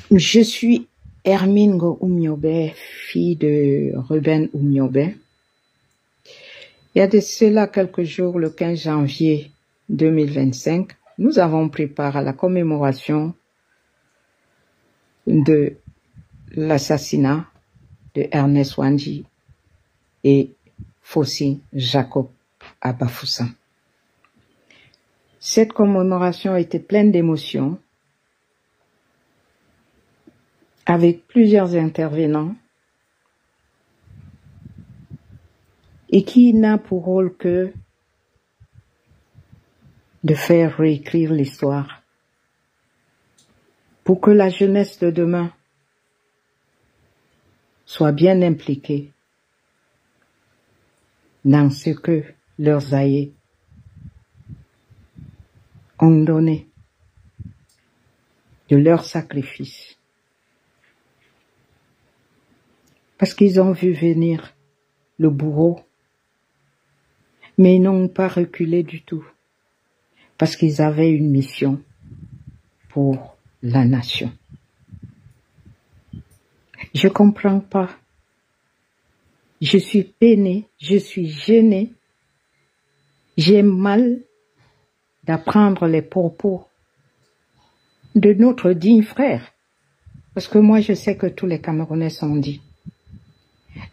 Je suis Hermine Oumiobe, fille de Ruben Oumiobe. Il y a de cela quelques jours, le 15 janvier 2025, nous avons pris part à la commémoration de l'assassinat de Ernest Wandji et Fossi Jacob à Bafoussam. Cette commémoration était pleine d'émotions, avec plusieurs intervenants, et qui n'a pour rôle que de faire réécrire l'histoire pour que la jeunesse de demain soit bien impliquée dans ce que leurs aïeux ont donné de leur sacrifice. Parce qu'ils ont vu venir le bourreau, mais ils n'ont pas reculé du tout, parce qu'ils avaient une mission pour la nation. Je comprends pas. Je suis peinée, je suis gênée. J'ai mal d'apprendre les propos de notre digne frère. Parce que moi, je sais que tous les Camerounais sont dits.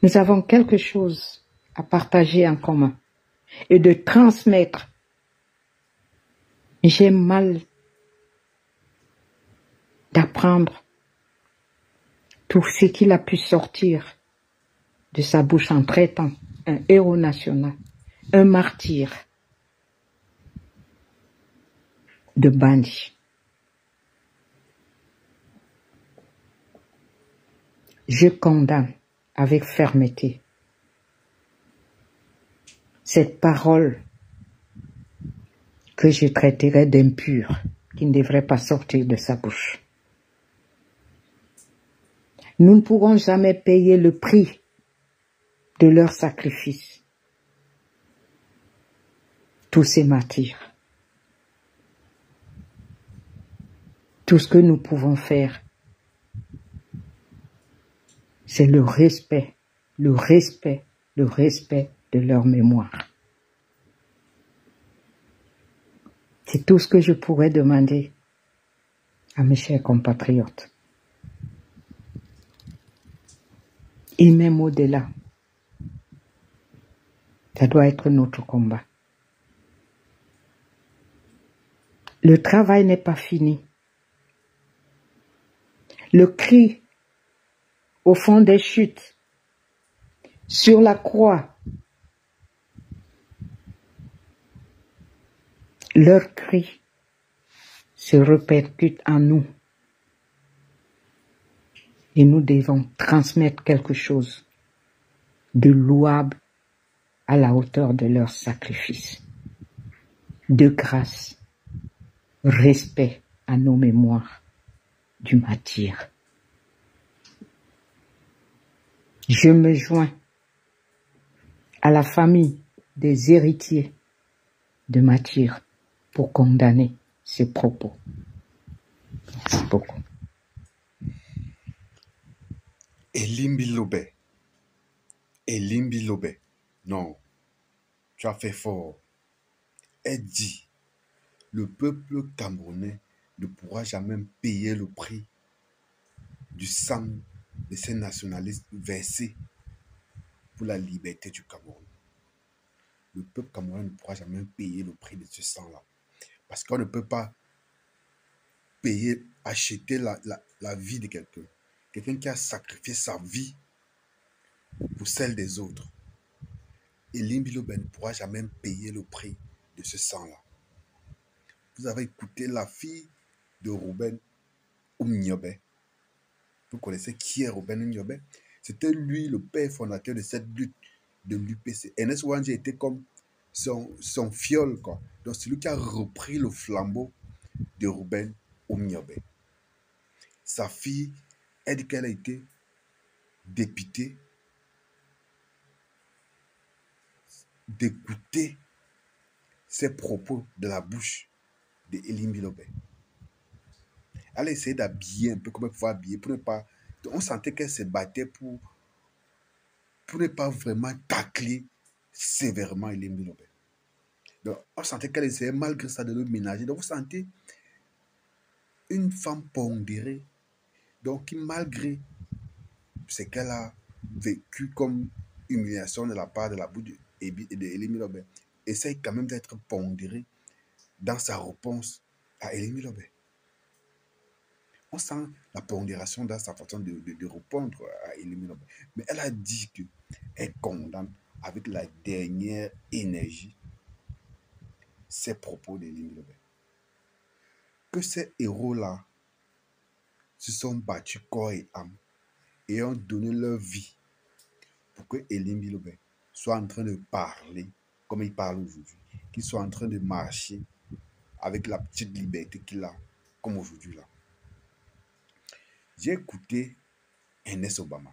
Nous avons quelque chose à partager en commun et de transmettre. J'ai mal d'apprendre tout ce qu'il a pu sortir de sa bouche en traitant un héros national, un martyr de bandit. Je condamne avec fermeté cette parole que je traiterais d'impure, qui ne devrait pas sortir de sa bouche. Nous ne pourrons jamais payer le prix de leur sacrifice. Tous ces martyrs. Tout ce que nous pouvons faire, c'est le respect de leur mémoire. C'est tout ce que je pourrais demander à mes chers compatriotes. Et même au-delà, ça doit être notre combat. Le travail n'est pas fini. Le cri au fond des chutes, sur la croix, leur cri se répercute en nous. Et nous devons transmettre quelque chose de louable à la hauteur de leur sacrifice. De grâce, respect à nos mémoires du martyr. Je me joins à la famille des héritiers de martyrs pour condamner ces propos. Merci beaucoup. Elimbi Lobe, non, tu as fait fort. Elle dit, le peuple camerounais ne pourra jamais payer le prix du sang de ces nationalistes versés pour la liberté du Cameroun. Le peuple camerounais ne pourra jamais payer le prix de ce sang-là. Parce qu'on ne peut pas payer, acheter la vie de quelqu'un. Quelqu'un qui a sacrifié sa vie pour celle des autres. Et Limbilobe ne pourra jamais payer le prix de ce sang-là. Vous avez écouté la fille de Ruben Oumiobe. Vous connaissez qui est Ruben Oumiobe? C'était lui le père fondateur de cette lutte de l'UPC. Ernest Wandji était comme son fiole, quoi. Donc c'est lui qui a repris le flambeau de Ruben Oumiobe. Sa fille, elle dit qu'elle a été dépitée d'écouter ces propos de la bouche de Elimbilobe. Elle a essayé d'habiller un peu comme elle pouvait habiller pour ne pas... Donc, on sentait qu'elle se battait pour ne pas vraiment tacler sévèrement Elie Lobé. Donc, on sentait qu'elle essayait malgré ça de le ménager. Donc, vous sentez une femme pondérée, donc qui malgré ce qu'elle a vécu comme humiliation de la part de la bouche d'Elie Lobé, essaye quand même d'être pondérée dans sa réponse à Elie Lobé. On sent la pondération dans sa façon de répondre à Elie Lobé. Mais elle a dit qu'elle condamne avec la dernière énergie ces propos d'Elie Lobé. Que ces héros-là se sont battus corps et âme et ont donné leur vie pour que Elie Lobé soit en train de parler comme il parle aujourd'hui, qu'il soit en train de marcher avec la petite liberté qu'il a, comme aujourd'hui là. J'ai écouté Ernest Obama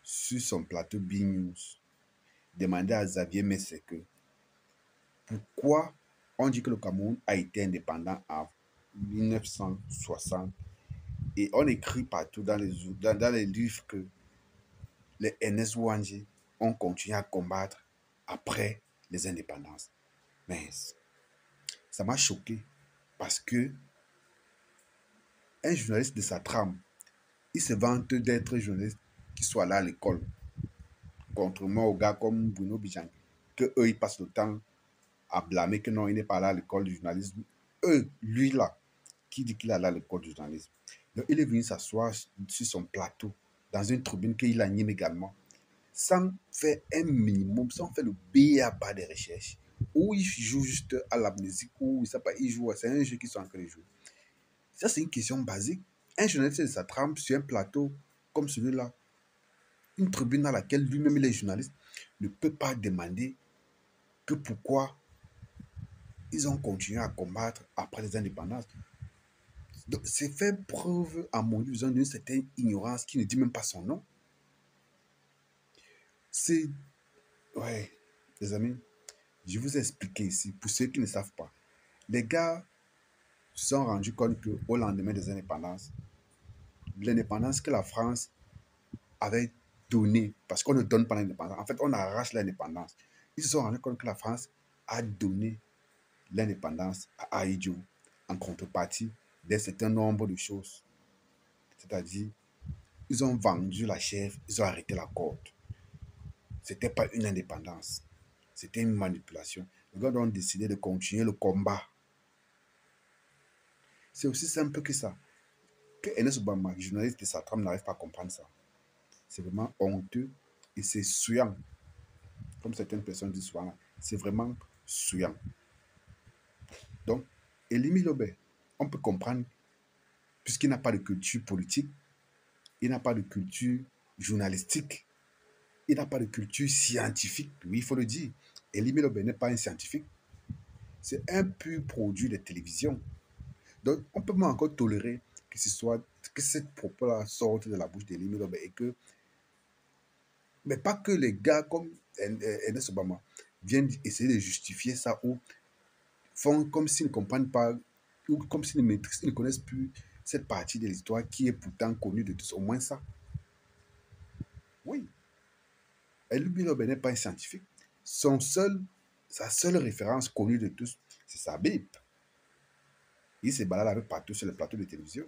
sur son plateau B-News demander à Xavier Messeke pourquoi on dit que le Cameroun a été indépendant en 1960 et on écrit partout dans les livres que les NS Ouangé ont continué à combattre après les indépendances. Mais ça m'a choqué parce que un journaliste de sa trame, il se vante d'être journaliste qui soit là à l'école. Contrairement aux gars comme Bruno Bijan, que eux, ils passent le temps à blâmer que non, il n'est pas là à l'école du journalisme. Lui là, qui dit qu'il est là à l'école du journalisme. Donc, il est venu s'asseoir sur son plateau, dans une tribune qu'il anime également, sans faire un minimum, sans faire le b.a.-ba des recherches, où il joue juste à la musique, où il joue, c'est un jeu qu'ils sont en train de jouer. Ça, c'est une question basique. Un journaliste de sa trame sur un plateau comme celui-là, une tribune dans laquelle lui-même il est journaliste, ne peut pas demander que pourquoi ils ont continué à combattre après les indépendances. Donc, c'est faire preuve, à mon avis, d'une certaine ignorance qui ne dit même pas son nom. C'est... Ouais, les amis, je vous ai expliqué ici, pour ceux qui ne savent pas. Les gars se sont rendus compte qu'au lendemain des indépendances, l'indépendance que la France avait donnée, parce qu'on ne donne pas l'indépendance, en fait, on arrache l'indépendance. Ils se sont rendus compte que la France a donné l'indépendance à Ahidjo en contrepartie d'un certain nombre de choses. C'est-à-dire, ils ont vendu la chèvre, ils ont arrêté la corde. Ce n'était pas une indépendance, c'était une manipulation. Les gars ont décidé de continuer le combat. C'est aussi simple que ça. Que Ernest Obama, journaliste de sa trame, n'arrive pas à comprendre ça. C'est vraiment honteux et c'est souillant. Comme certaines personnes disent souvent, c'est vraiment souillant. Donc, Elie Lobé, on peut comprendre, puisqu'il n'a pas de culture politique, il n'a pas de culture journalistique, il n'a pas de culture scientifique. Oui, il faut le dire. Elie Lobé n'est pas un scientifique. C'est un pur produit de télévision. Donc, on peut même encore tolérer que ce soit que cette propos-là sorte de la bouche d'Elie Lobé et que, mais pas que les gars comme Ernest Obama viennent essayer de justifier ça ou font comme s'ils ne comprennent pas ou comme s'ils ne connaissent plus cette partie de l'histoire qui est pourtant connue de tous. Au moins ça. Oui. Elie Lobé n'est pas un scientifique. Sa seule référence connue de tous, c'est sa Bible. Il se balade avec partout sur les plateaux de télévision.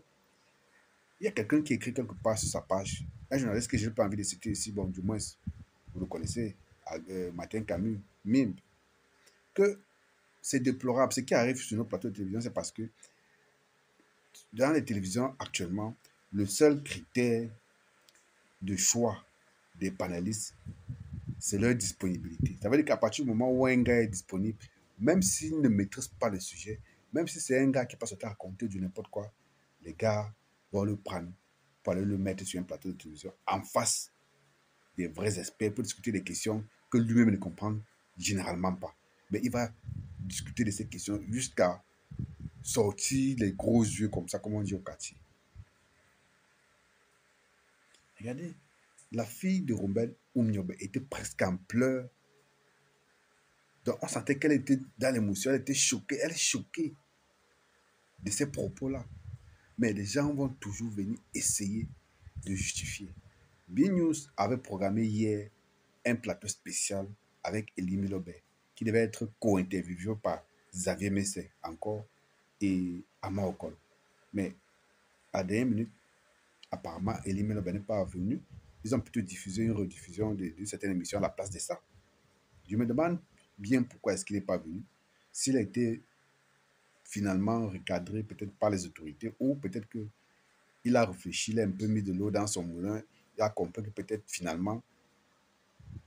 Il y a quelqu'un qui écrit quelque part sur sa page, un journaliste que je n'ai pas envie de citer ici, bon, du moins, vous le connaissez, Martin Camus, Mime, que c'est déplorable. Ce qui arrive sur nos plateaux de télévision, c'est parce que dans les télévisions actuellement, le seul critère de choix des panélistes, c'est leur disponibilité. Ça veut dire qu'à partir du moment où un gars est disponible, même s'il ne maîtrise pas le sujet, même si c'est un gars qui passe son temps à raconter du n'importe quoi, les gars vont le prendre pour aller le mettre sur un plateau de télévision en face des vrais experts pour discuter des questions que lui-même ne comprend généralement pas. Mais il va discuter de ces questions jusqu'à sortir les gros yeux comme ça, comme on dit au quartier. Regardez, la fille de Robert Oumniobe était presque en pleurs. Donc on sentait qu'elle était dans l'émotion, elle était choquée, elle est choquée de ces propos-là. Mais les gens vont toujours venir essayer de justifier. B-News avait programmé hier un plateau spécial avec Elie Milobert, qui devait être co-interviewé par Xavier Messet, encore, et Ama Okol. Mais à la dernière minute, apparemment, Elie Milobert n'est pas venu. Ils ont plutôt diffusé une rediffusion de certaines émissions à la place de ça. Je me demande bien pourquoi est-ce qu'il n'est pas venu. S'il a été finalement recadré peut-être par les autorités, ou peut-être qu'il a réfléchi, il a un peu mis de l'eau dans son moulin, il a compris que peut-être finalement,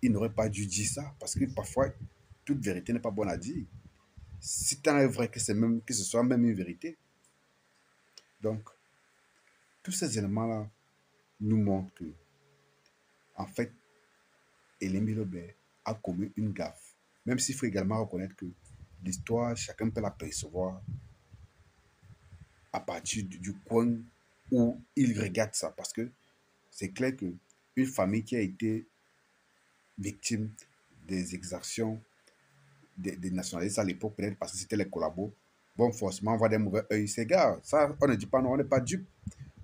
il n'aurait pas dû dire ça, parce que parfois, toute vérité n'est pas bonne à dire. Si tant est vrai que, même, que ce soit même une vérité. Donc, tous ces éléments-là nous montrent que, en fait, Hélène Bilobert a commis une gaffe. Même s'il faut également reconnaître que l'histoire, chacun peut la percevoir à partir du coin où il regarde ça. Parce que c'est clair qu'une famille qui a été victime des exactions des nationalistes à l'époque, peut-être parce que c'était les collabos, bon, forcément, on voit des mauvais œil. Ces gars, ça, on ne dit pas non, on n'est pas dupe.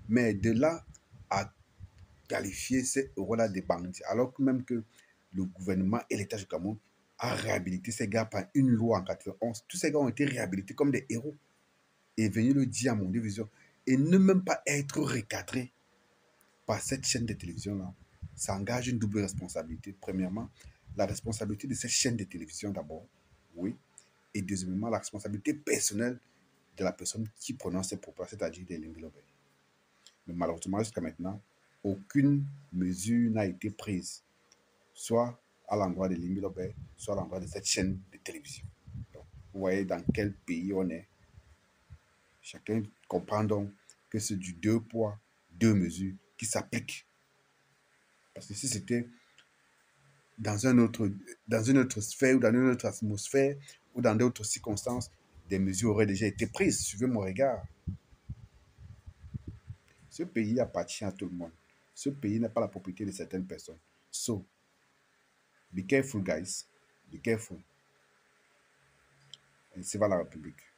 Mais de là à qualifier ces euros-là de bandits, alors que même que le gouvernement et l'État du Cameroun a réhabilité ces gars par une loi en 91, tous ces gars ont été réhabilités comme des héros. Et venir le dire à mon division et ne même pas être recadré par cette chaîne de télévision-là, ça engage une double responsabilité. Premièrement, la responsabilité de cette chaîne de télévision d'abord, oui, et deuxièmement, la responsabilité personnelle de la personne qui prononce ces propos, c'est-à-dire des Lobé. Mais malheureusement, jusqu'à maintenant, aucune mesure n'a été prise, soit à l'endroit de Lobé, soit à l'endroit de cette chaîne de télévision. Donc, vous voyez dans quel pays on est. Chacun comprend donc que c'est du deux poids, deux mesures qui s'appliquent. Parce que si c'était dans une autre sphère ou dans une autre atmosphère ou dans d'autres circonstances, des mesures auraient déjà été prises. Suivez mon regard. Ce pays appartient à tout le monde. Ce pays n'est pas la propriété de certaines personnes. So, be careful, guys. Be careful. Et c'est va la République.